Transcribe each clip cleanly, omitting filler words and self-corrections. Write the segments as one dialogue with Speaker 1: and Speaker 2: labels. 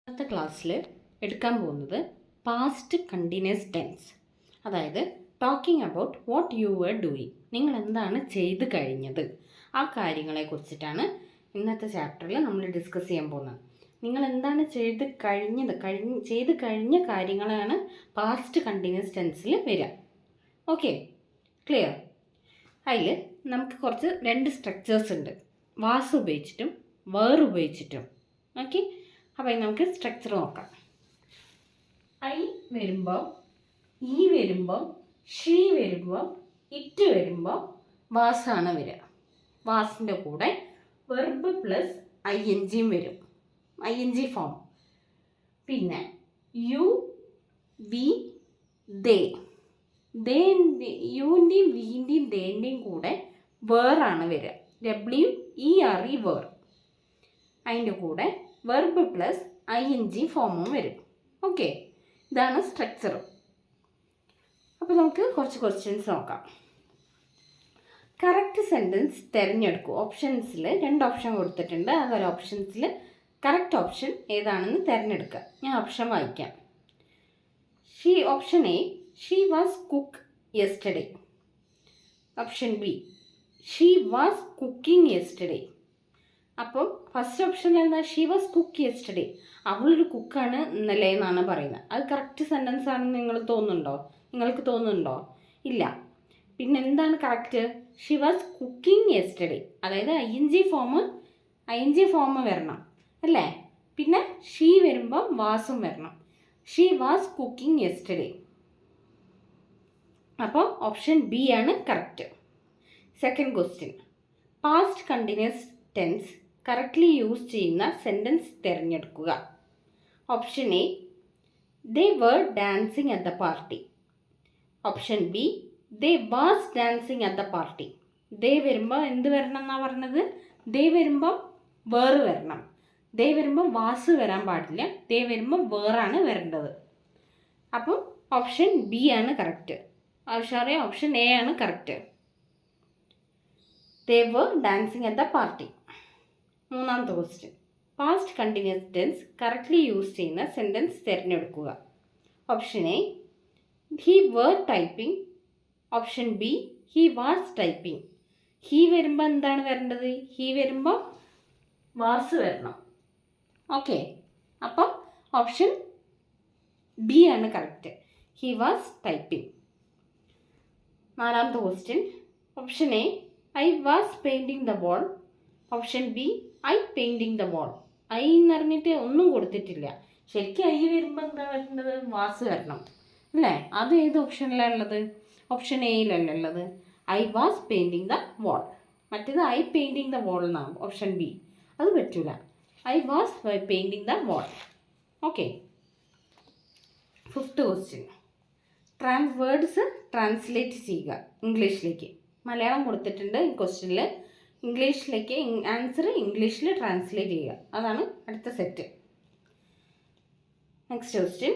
Speaker 1: ഇന്നത്തെ ക്ലാസ്സിൽ എടുക്കാൻ പോകുന്നത് പാസ്റ്റ് കണ്ടിന്യൂസ് ടെൻസ്, അതായത് talking about what you were doing, നിങ്ങൾ എന്താണ് ചെയ്ത് കഴിഞ്ഞത്, ആ കാര്യങ്ങളെ കുറിച്ചിട്ടാണ് ഇന്നത്തെ ചാപ്റ്ററിൽ നമ്മൾ ഡിസ്കസ് ചെയ്യാൻ പോകുന്നത്. നിങ്ങൾ എന്താണ് ചെയ്ത് കഴിഞ്ഞ കാര്യങ്ങളാണ് പാസ്റ്റ് കണ്ടിന്യൂസ് ടെൻസിൽ വരിക. Okay, clear? അതിൽ നമുക്ക് കുറച്ച് രണ്ട് സ്ട്രക്ചേഴ്സ് ഉണ്ട്, വാസ് ഉപയോഗിച്ചിട്ടും വേർ ഉപയോഗിച്ചിട്ടും. ഓക്കെ, അപ്പോൾ നമുക്ക് സ്ട്രക്ചർ നോക്കാം. ഐ വരുമ്പോൾ, ഈ വരുമ്പോൾ, ഷീ വരുമ്പോൾ, ഇറ്റ് വരുമ്പോൾ വാസാണ് വരിക. വാസിൻ്റെ കൂടെ വെർബ് പ്ലസ് ഐ എൻ ജിയും വരും, ഐ എൻ ജി ഫോം. പിന്നെ യു, വി, ദേ, യുവിൻ്റെയും വിൻ്റെയും ദേൻ്റെയും കൂടെ വേറാണ് വരിക, WERE വേർ. അതിൻ്റെ കൂടെ verb plus I N G ഫോമും വരും. ഓക്കെ, ഇതാണ് സ്ട്രക്ചർ. അപ്പോൾ നമുക്ക് കുറച്ച് ക്വസ്റ്റ്യൻസ് നോക്കാം. കറക്റ്റ് സെൻറ്റൻസ് തിരഞ്ഞെടുക്കൂ. ഓപ്ഷൻസിൽ 2 ഓപ്ഷൻ കൊടുത്തിട്ടുണ്ട്. അതുപോലെ ഓപ്ഷൻസിൽ കറക്റ്റ് ഓപ്ഷൻ ഏതാണെന്ന് തിരഞ്ഞെടുക്കുക. ഞാൻ ഓപ്ഷൻ വായിക്കാം. Option A, she was cook yesterday. Option B, she was cooking yesterday. അപ്പം ഫസ്റ്റ് ഓപ്ഷൻ എന്താ? She was cook yesterday. അവളൊരു കുക്കാണ് ഇന്നലെ എന്നാണ് പറയുന്നത്. അത് കറക്റ്റ് സെൻറ്റൻസ് ആണെന്ന് നിങ്ങൾക്ക് തോന്നുന്നുണ്ടോ? ഇല്ല. പിന്നെ എന്താണ് correct? She was cooking yesterday, അതായത് ഐ എൻ ജി ഫോം വരണം അല്ലേ? പിന്നെ ഷീ വരുമ്പോൾ വാസും വരണം. She was cooking yesterday. അപ്പോൾ ഓപ്ഷൻ ബി ആണ് correct. Second question, past continuous tense correctly use ചെയ്യുന്ന സെൻറ്റൻസ് തിരഞ്ഞെടുക്കുക. Option A, they were dancing at the party. Option B, they was dancing at the party. They വരുമ്പോൾ എന്ത് വരണം എന്നാണ് പറഞ്ഞത്? ദേ വരുമ്പോൾ വേർ വരണം. ദേ വരുമ്പോൾ വാസ് വരാൻ പാടില്ല. ദേ വരുമ്പോൾ വേറാണ് വരേണ്ടത്. അപ്പം ഓപ്ഷൻ ബി ആണ് കറക്റ്റ്. ഓപ്ഷൻ എ ആണ് correct. They were dancing at the party. മൂന്നാമത്തെ question, past continuous tense correctly use ചെയ്യുന്ന സെൻറ്റൻസ് തിരഞ്ഞെടുക്കുക. Option A, he were typing. Option B, he was typing. He വരുമ്പോൾ എന്താണ് വരേണ്ടത്? ഹി വരുമ്പോൾ was വരണം. ഓക്കെ, അപ്പം ഓപ്ഷൻ ബി ആണ് കറക്റ്റ്. He was typing. നാലാമത്തെ question, option A, I was painting the wall. Option B, I painting the wall. I എന്ന് പറഞ്ഞിട്ട് ഒന്നും കൊടുത്തിട്ടില്ല. ശരിക്കും ഐ വരുമ്പോൾ എന്താ വരേണ്ടത്? വാസ് വരണം അല്ലേ? അത് ഏത് ഓപ്ഷനിലാണ് ഉള്ളത്? ഓപ്ഷൻ എയിലല്ല ഉള്ളത്. ഐ വാസ് പെയിൻറ്റിങ് ദ വാൾ. മറ്റേത് ഐ പെയിൻറ്റിങ് ദ വാൾ എന്നാണ് ഓപ്ഷൻ ബി. അത് പറ്റൂല. I was painting the wall. Okay. Fifth question, words translate ചെയ്യുക ഇംഗ്ലീഷിലേക്ക്. മലയാളം കൊടുത്തിട്ടുണ്ട് ഈ ക്വസ്റ്റ്യനിൽ. ഇംഗ്ലീഷിലേക്ക് ആൻസർ ഇംഗ്ലീഷിൽ ട്രാൻസ്ലേറ്റ് ചെയ്യുക. അതാണ് അടുത്ത സെറ്റ്. നെക്സ്റ്റ് ക്വസ്റ്റ്യൻ,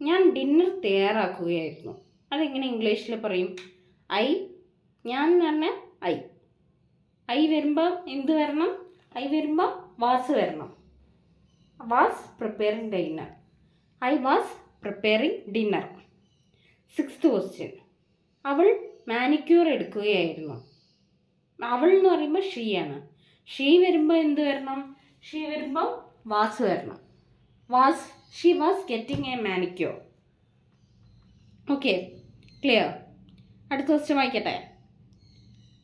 Speaker 1: ഞാൻ ഡിന്നർ തയ്യാറാക്കുകയായിരുന്നു. അതെങ്ങനെ ഇംഗ്ലീഷിൽ പറയും? ഞാൻ എന്ന് പറഞ്ഞാൽ ഐ വരുമ്പോൾ എന്ത് വരണം? ഐ വരുമ്പോൾ വാസ് വരണം. Was preparing dinner. I was preparing dinner. Sixth question, അവൾ മാനിക്യൂർ എടുക്കുകയായിരുന്നു. അവൾ എന്ന് പറയുമ്പോൾ ഷീ ആണ്. ഷീ വരുമ്പോൾ എന്ത് വരണം? ഷീ വരുമ്പോൾ വാസ് വരണം. She was getting A manicure. Okay, clear? അടുത്ത ക്വസ്റ്റ്യൻ വായിക്കട്ടെ.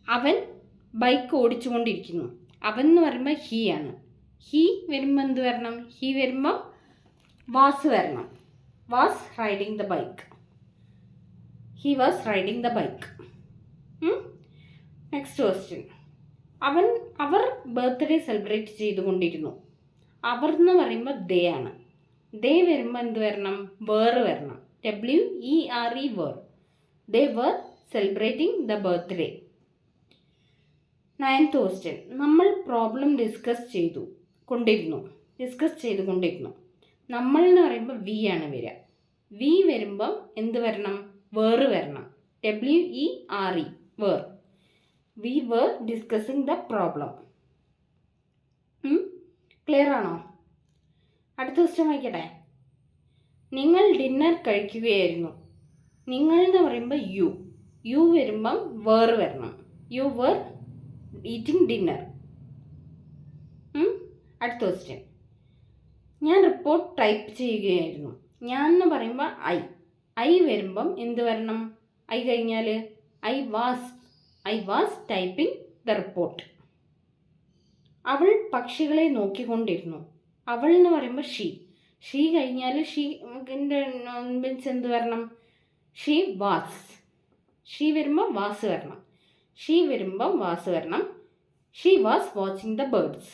Speaker 1: അവൻ ബൈക്ക് ഓടിച്ചുകൊണ്ടിരിക്കുന്നു. അവൻ എന്ന് പറയുമ്പോൾ ഹീ ആണ്. ഹീ വരുമ്പോൾ എന്ത് വരണം? ഹീ വരുമ്പോൾ വാസ് വരണം. Was riding the bike. He was riding the bike. Next question, അവർ ബർത്ത്ഡേ സെലിബ്രേറ്റ് ചെയ്തുകൊണ്ടിരുന്നു. അവർ എന്ന് പറയുമ്പോൾ ദേ ആണ്. ദേ വരുമ്പോൾ എന്ത് വരണം? വേർ വരണം. WERE were. They were celebrating the birthday. Ninth question, നമ്മൾ പ്രോബ്ലം ഡിസ്കസ് ചെയ്തുകൊണ്ടിരുന്നു. നമ്മൾ എന്ന് പറയുമ്പോൾ വി ആണ് വരിക. വി വരുമ്പം എന്ത് വരണം? വേർ വരണം. WERE were. We were discussing the problem. Clear ആണോ? അടുത്ത ക്വസ്റ്റ്യൻ വായിക്കട്ടെ. നിങ്ങൾ ഡിന്നർ കഴിക്കുകയായിരുന്നു. നിങ്ങൾ എന്ന് പറയുമ്പോൾ യു വരുമ്പം വേർ വരണം. You were eating dinner. അടുത്ത ക്വസ്റ്റ്യൻ. ഞാൻ റിപ്പോർട്ട് ടൈപ്പ് ചെയ്യുകയായിരുന്നു. ഞാൻ എന്ന് പറയുമ്പോൾ ഐ വരുമ്പം എന്ത് വരണം? ഐ കഴിഞ്ഞാൽ I was typing the report. അവൾ പക്ഷികളെ നോക്കിക്കൊണ്ടിരുന്നു. അവൾ എന്ന് പറയുമ്പോൾ ഷീ കഴിഞ്ഞാൽ മീൻസ് എന്ത് വരണം? ഷീ വരുമ്പോൾ വാസ് വരണം. She was watching the birds.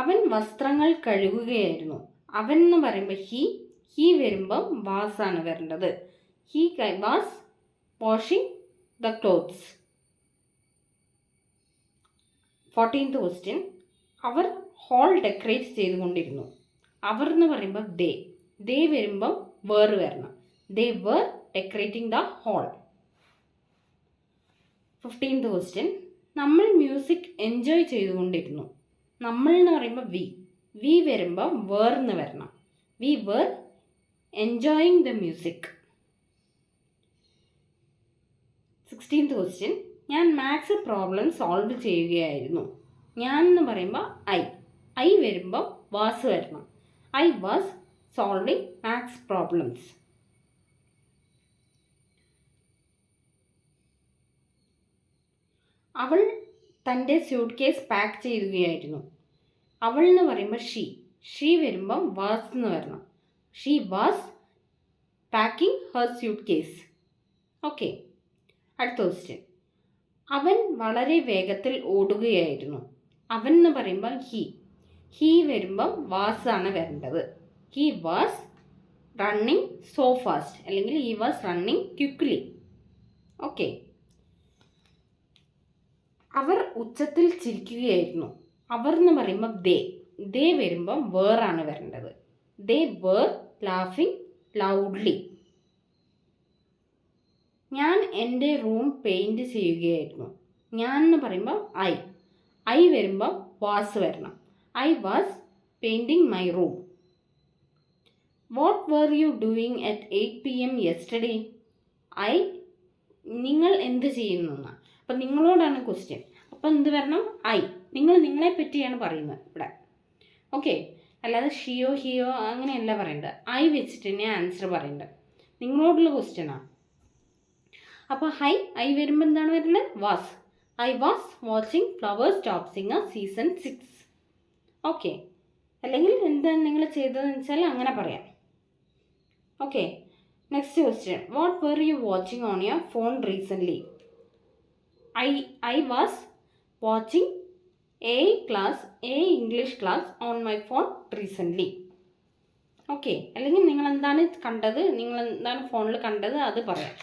Speaker 1: അവൻ വസ്ത്രങ്ങൾ കഴുകുകയായിരുന്നു. അവൻ എന്ന് പറയുമ്പോൾ ഹീ വരുമ്പം വാസ് ആണ് വരേണ്ടത്. He was washing the clothes. 14th question. അവർ ഹാൾ ഡെക്കറേറ്റ് ചെയ്തുകൊണ്ടിരുന്നു. അവർ എന്ന് പറയുമ്പോൾ ദേ വരുമ്പം വേർ വരണം. They were decorating the hall. 15th question. നമ്മൾ മ്യൂസിക് എൻജോയ് ചെയ്തുകൊണ്ടിരുന്നു. നമ്മൾ എന്ന് പറയുമ്പോൾ വി വരുമ്പോൾ വേർ എന്ന് വരണം. We were enjoying the music. 16th question. ഞാൻ മാത്സ് പ്രോബ്ലം സോൾവ് ചെയ്യുകയായിരുന്നു. ഞാൻ എന്ന് പറയുമ്പോൾ ഐ വരുമ്പോൾ വാസ് വരണം. I was solving maths problems. അവൾ തൻ്റെ സ്യൂട്ട് കേസ് പാക്ക് ചെയ്യുകയായിരുന്നു. അവൾ എന്ന് പറയുമ്പോൾ ഷീ വരുമ്പം വാസ് എന്ന് വരണം. She was packing her suitcase. Okay. അടുത്ത ക്വസ്റ്റ്യൻ. അവൻ വളരെ വേഗത്തിൽ ഓടുകയായിരുന്നു. അവൻ എന്ന് പറയുമ്പോൾ ഹീ വരുമ്പം വാസ് ആണ് വരേണ്ടത്. He was running so fast, അല്ലെങ്കിൽ he was running quickly. Okay. അവർ ഉച്ചത്തിൽ ചിരിക്കുകയായിരുന്നു. അവർ എന്ന് പറയുമ്പോൾ ദേ വരുമ്പം വേർ ആണ് വരേണ്ടത്. ദേ വേർ ലാഫിങ് ലൗഡ്ലി. ഞാൻ എൻ്റെ റൂം പെയിൻറ് ചെയ്യുകയായിരുന്നു. ഞാൻ എന്ന് പറയുമ്പോൾ ഐ വരുമ്പം വാസ് വരണം. I was painting my room. What were you doing at 8 PM yesterday? നിങ്ങൾ എന്ത് ചെയ്യുന്നു? അപ്പം നിങ്ങളോടാണ് ക്വസ്റ്റ്യൻ. അപ്പം എന്ത് വരണം? നിങ്ങളെ പറ്റിയാണ് പറയുന്നത് ഇവിടെ. ഓക്കെ. അല്ലാതെ ഹിയോ അങ്ങനെയല്ല പറയേണ്ടത്. വെച്ചിട്ട് തന്നെ ആൻസർ പറയേണ്ടത്. നിങ്ങളോടുള്ള ക്വസ്റ്റ്യനാണ്. അപ്പോൾ ഐ വരുമ്പോൾ എന്താണ് വരുന്നത്? Was. I was watching Flowers top singer season 6. Okay. അല്ലെങ്കിൽ എന്താണ് നിങ്ങൾ ചെയ്തതെന്ന് വെച്ചാൽ അങ്ങനെ പറയാം. Okay. Next question. What were you watching on your phone recently? I was watching a English class on my phone recently. Okay. അല്ലെങ്കിൽ നിങ്ങൾ എന്താണ് കണ്ടത്, നിങ്ങൾ എന്താണ് ഫോണിൽ കണ്ടത് അത് പറയാം.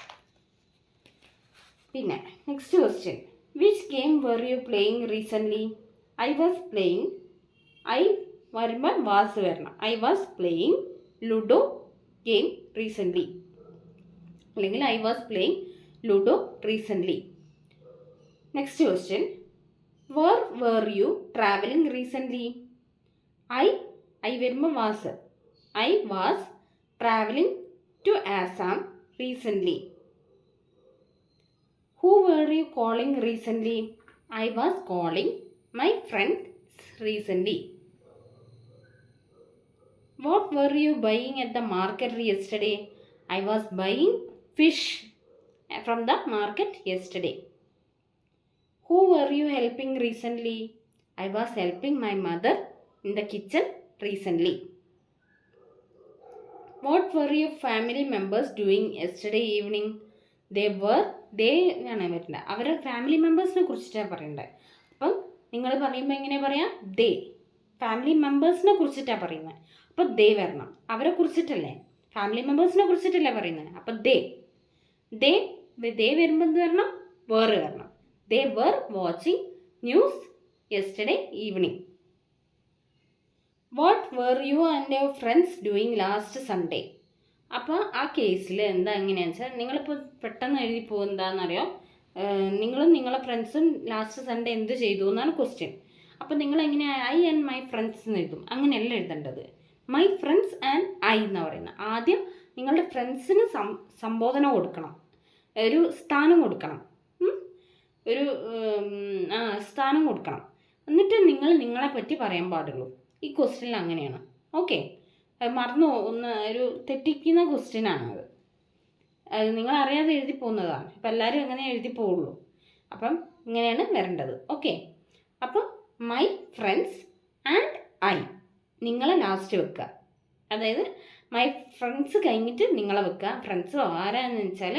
Speaker 1: പിന്നെ next question. Which game were you playing recently? I was playing. I വരുമ്പോൾ വാസ് വരണം. I was playing ludo game recently, അല്ലെങ്കിൽ I was playing ludo recently. Next question. Where were you travelling recently? I വരുമ്പോൾ was. I was travelling to Assam recently. Who were you calling recently? I was calling my friends recently. What were you buying at the market yesterday? I was buying fish from the market yesterday. Who were you helping recently? I was helping my mother in the kitchen recently. What were your family members doing yesterday evening? ദേ ആണ് വരുന്നത്. അവരുടെ family മെമ്പേഴ്സിനെ കുറിച്ചിട്ടാണ് പറയേണ്ടത്. അപ്പം നിങ്ങൾ പറയുമ്പോൾ എങ്ങനെയാണ് പറയാം? ഫാമിലി മെമ്പേഴ്സിനെ കുറിച്ചിട്ടാണ് പറയുന്നത്. അപ്പോൾ ദേ വരണം. അവരെ കുറിച്ചിട്ടല്ലേ, ഫാമിലി മെമ്പേഴ്സിനെ കുറിച്ചിട്ടല്ലേ പറയുന്നത്. അപ്പം ദേ വരുമ്പോൾ എന്ത് വരണം? വേർ വരണം. They were watching news yesterday evening. What were you and your friends doing last Sunday? അപ്പോൾ ആ കേസിൽ എന്താ എങ്ങനെയാണെന്ന് വെച്ചാൽ നിങ്ങളിപ്പോൾ പെട്ടെന്ന് എഴുതി പോകുന്നതാണെന്നറിയോ, നിങ്ങളും നിങ്ങളെ ഫ്രണ്ട്സും ലാസ്റ്റ് സൺഡേ എന്ത് ചെയ്തു എന്നാണ് ക്വസ്റ്റ്യൻ. അപ്പോൾ നിങ്ങൾ എങ്ങനെ ഐ ആൻഡ് മൈ ഫ്രണ്ട്സ് എന്ന് എഴുതും? അങ്ങനെയല്ല എഴുതേണ്ടത്. മൈ ഫ്രണ്ട്സ് ആൻഡ് ഐ എന്ന് പറയുന്നത്. ആദ്യം നിങ്ങളുടെ ഫ്രണ്ട്സിന് സംബോധന കൊടുക്കണം, ഒരു സ്ഥാനം കൊടുക്കണം, ഒരു സ്ഥാനം കൊടുക്കണം. എന്നിട്ട് നിങ്ങൾ നിങ്ങളെ പറ്റി പറയാൻ പാടുള്ളൂ. ഈ ക്വസ്റ്റ്യനിൽ അങ്ങനെയാണ്. ഓക്കെ, മറന്നു ഒരു തെറ്റിക്കുന്ന ക്വസ്റ്റ്യനാണ് അത് നിങ്ങൾ അറിയാതെ എഴുതി പോകുന്നതാണ്. അപ്പം എല്ലാവരും അങ്ങനെ എഴുതി പോവുള്ളൂ. അപ്പം ഇങ്ങനെയാണ് വരേണ്ടത്. ഓക്കെ, അപ്പം മൈ ഫ്രണ്ട്സ് ആൻഡ് ഐ നിങ്ങളെ ലാസ്റ്റ് വെക്കുക. അതായത് മൈ ഫ്രണ്ട്സ് കഴിഞ്ഞിട്ട് നിങ്ങളെ വെക്കുക. ഫ്രണ്ട്സ് ആരാന്ന് വെച്ചാൽ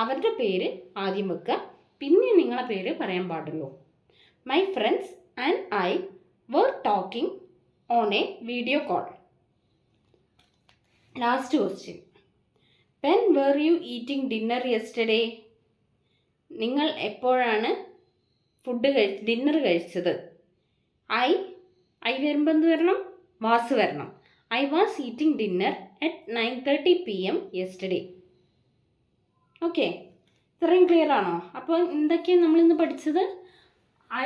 Speaker 1: അവരുടെ പേര് ആദ്യം വെക്കുക, പിന്നെ നിങ്ങളെ പേര് പറയാൻ പാടുള്ളൂ. My friends and I were talking on a video call. Last question, when were you eating dinner yesterday? നിങ്ങൾ എപ്പോഴാണ് ഡിന്നർ കഴിച്ചത്? ഐ വരുമ്പോൾ എന്ത് വരണം? വാസ് വരണം. I was eating dinner at 9:30 PM yesterday. Okay, ഇത്രയും ക്ലിയർ ആണോ? അപ്പോൾ എന്തൊക്കെയാണ് നമ്മളിന്ന് പഠിച്ചത്?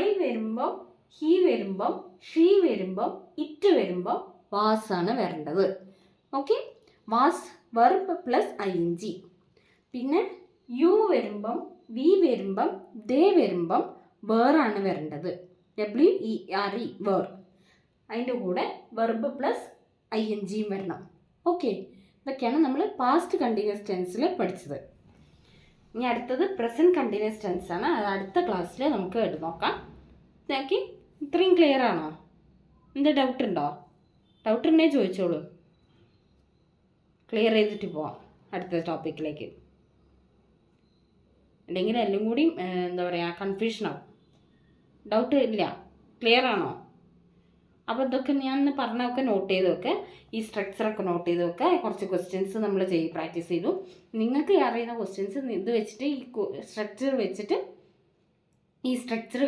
Speaker 1: ഐ വരുമ്പം, ഹി വരുമ്പം, ഷീ വരുമ്പം, ഇറ്റ് വരുമ്പം വാസ് ആണ് വരേണ്ടത്. Okay, was verb plus ING. പിന്നെ യു വരുമ്പം, വി വരുമ്പം, ദേ വരുമ്പം വേറാണ് വരേണ്ടത്. WERE were. അതിൻ്റെ കൂടെ വെർബ് പ്ലസ് ING വരണം. ഓക്കെ, ഇതൊക്കെയാണ് നമ്മൾ പാസ്റ്റ് കണ്ടിന്യൂസ് ടെൻസിൽ പഠിച്ചത്. ഇനി അടുത്തത് പ്രസൻറ്റ് കണ്ടിന്യൂസ് ടെൻസ് ആണ്. അത് അടുത്ത ക്ലാസ്സിൽ നമുക്ക് എടുത്ത് നോക്കാം. ഓക്കെ, ഇത്രയും ക്ലിയർ ആണോ? എന്താ ഡൗട്ട് ഉണ്ടോ? ഡൗട്ട് ഉണ്ടെങ്കിൽ ചോദിച്ചോളൂ. ക്ലിയർ ചെയ്തിട്ട് പോവാം അടുത്ത ടോപ്പിക്കിലേക്ക്. അല്ലെങ്കിൽ എല്ലാം കൂടി എന്താ പറയുക, കൺഫ്യൂഷനാവും. ഡൗട്ട് ഇല്ല? ക്ലിയർ ആണോ? അപ്പോൾ ഇതൊക്കെ ഞാൻ പറഞ്ഞതൊക്കെ നോട്ട് ചെയ്ത് വെക്കുക. ഈ സ്ട്രക്ചറൊക്കെ നോട്ട് ചെയ്ത് വെക്കുക. കുറച്ച് ക്വസ്റ്റ്യൻസ് നമ്മൾ പ്രാക്ടീസ് ചെയ്തു. നിങ്ങൾക്ക് അറിയുന്ന ക്വസ്റ്റ്യൻസ് ഇത് വെച്ചിട്ട് ഈ സ്ട്രക്ചർ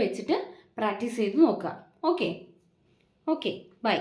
Speaker 1: വെച്ചിട്ട് പ്രാക്ടീസ് ചെയ്ത് നോക്കുക. Okay, by.